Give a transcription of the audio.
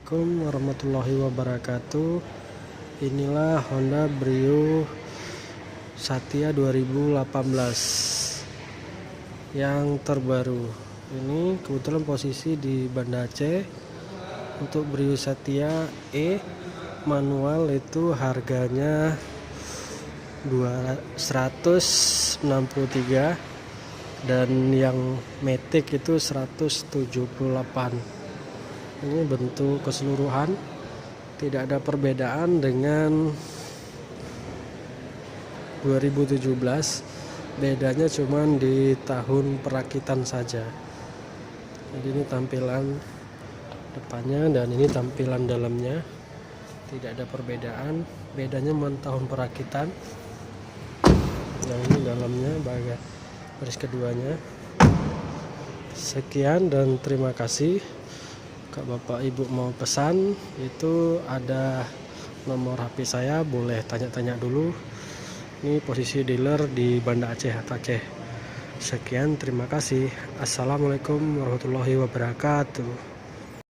Assalamualaikum warahmatullahi wabarakatuh. Inilah Honda Brio Satya 2018 yang terbaru. Ini kebetulan posisi di Banda Aceh. Untuk Brio Satya E manual itu harganya 163, dan yang Matic itu 178. Ini bentuk keseluruhan, tidak ada perbedaan dengan 2017. Bedanya cuman di tahun perakitan saja. Jadi ini tampilan depannya dan ini tampilan dalamnya, tidak ada perbedaan. Bedanya cuma tahun perakitan. Yang ini dalamnya baris keduanya. Sekian dan terima kasih. Kalau Bapak Ibu mau pesan, itu ada nomor HP saya, boleh tanya-tanya dulu. Ini posisi dealer di Banda Aceh. Sekian, terima kasih. Assalamualaikum warahmatullahi wabarakatuh.